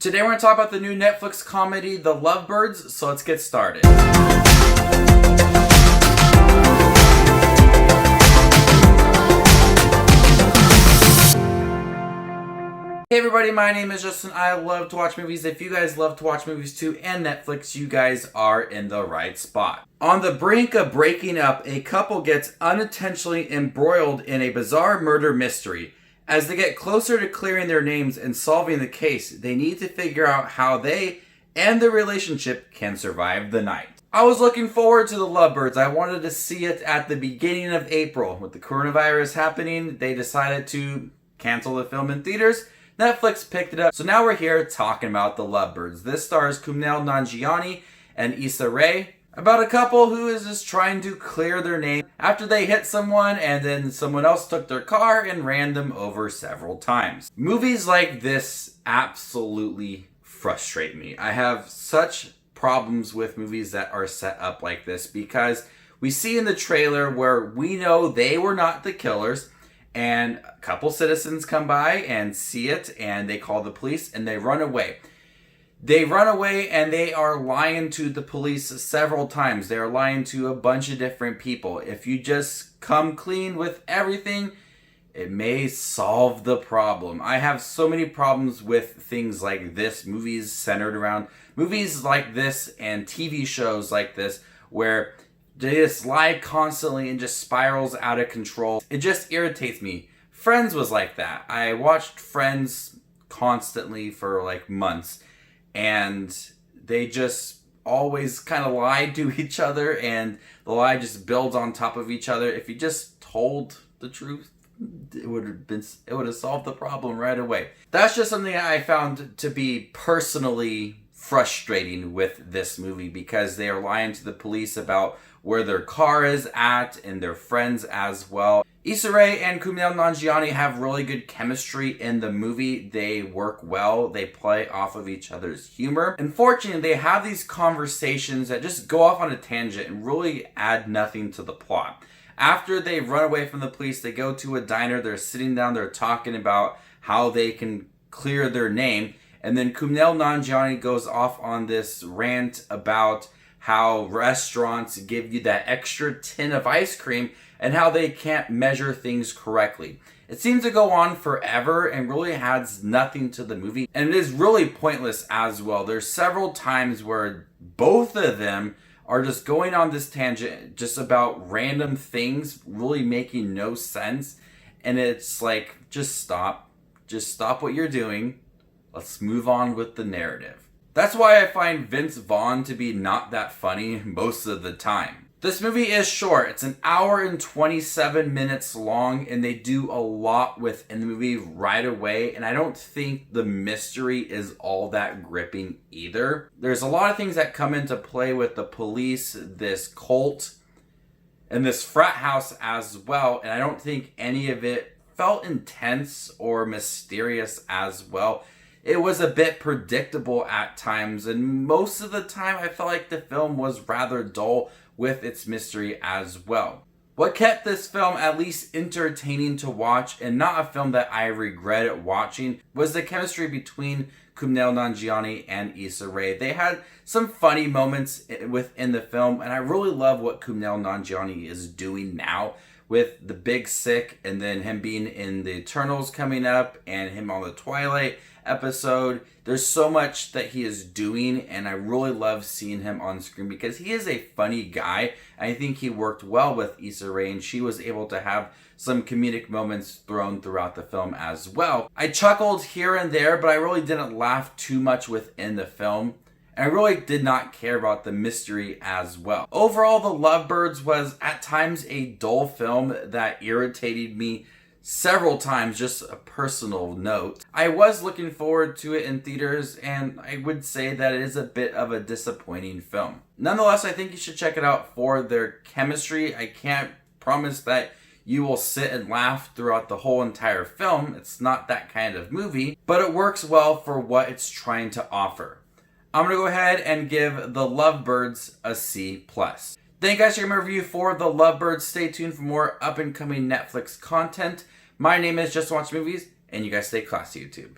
Today we're going to talk about the new Netflix comedy, The Lovebirds, so let's get started. Hey everybody, my name is Justin. I love to watch movies. If you guys love to watch movies too and Netflix, you guys are in the right spot. On the brink of breaking up, a couple gets unintentionally embroiled in a bizarre murder mystery. As they get closer to clearing their names and solving the case, they need to figure out how they and their relationship can survive the night. I was looking forward to The Lovebirds. I wanted to see it at the beginning of April. With the coronavirus happening, they decided to cancel the film in theaters. Netflix picked it up, so now we're here talking about The Lovebirds. This stars Kumnail, Nanjiani, and Issa, about a couple who is just trying to clear their name after they hit someone and then someone else took their car and ran them over several times. Movies like this absolutely frustrate me. I have such problems with movies that are set up like this because we see in the trailer where we know they were not the killers, and a couple citizens come by and see it and they call the police and they run away. They run away and they are lying to the police several times. They are lying to a bunch of different people. If you just come clean with everything, it may solve the problem. I have so many problems with things like this, movies centered around movies like this and TV shows like this where they just lie constantly and just spirals out of control. It just irritates me. Friends was like that. I watched Friends constantly for like months. And they just always kind of lied to each other, and the lie just builds on top of each other. If you just told the truth, it would have solved the problem right away. That's just something I found to be personally frustrating with this movie, because they are lying to the police about where their car is at and their friends as well. Issa and Kumnail Nanjiani have really good chemistry in the movie. They work well. They play off of each other's humor. Unfortunately, they have these conversations that just go off on a tangent and really add nothing to the plot. After they run away from the police, they go to a diner. They're sitting down. They're talking about how they can clear their name. And then Kumnail Nanjiani goes off on this rant about how restaurants give you that extra tin of ice cream and how they can't measure things correctly. It seems to go on forever and really adds nothing to the movie. And it is really pointless as well. There's several times where both of them are just going on this tangent just about random things, really making no sense. And it's like, just stop. Just stop what you're doing. Let's move on with the narrative. That's why I find Vince Vaughn to be not that funny most of the time. This movie is short. It's an hour and 27 minutes long, and they do a lot within the movie right away, and I don't think the mystery is all that gripping either. There's a lot of things that come into play with the police, this cult, and this frat house as well, and I don't think any of it felt intense or mysterious as well. It was a bit predictable at times, and most of the time I felt like the film was rather dull with its mystery as well. What kept this film at least entertaining to watch, and not a film that I regretted watching, was the chemistry between Kumnail Nanjiani and Issa. They had some funny moments within the film, and I really love what Kumnail Nanjiani is doing now with The Big Sick, and then him being in the Eternals coming up, and him on the Twilight episode. There's so much that he is doing, and I really love seeing him on screen because he is a funny guy. I think he worked well with Issa, and she was able to have some comedic moments thrown throughout the film as well. I chuckled here and there, but I really didn't laugh too much within the film. And I really did not care about the mystery as well. Overall, The Lovebirds was at times a dull film that irritated me several times, just a personal note. I was looking forward to it in theaters, and I would say that it is a bit of a disappointing film. Nonetheless, I think you should check it out for their chemistry. I can't promise that you will sit and laugh throughout the whole entire film. It's not that kind of movie, but it works well for what it's trying to offer. I'm going to go ahead and give The Lovebirds a C+. Thank you guys for your review for The Lovebirds. Stay tuned for more up and coming Netflix content. My name is Just Watch Movies, and you guys stay classy, YouTube.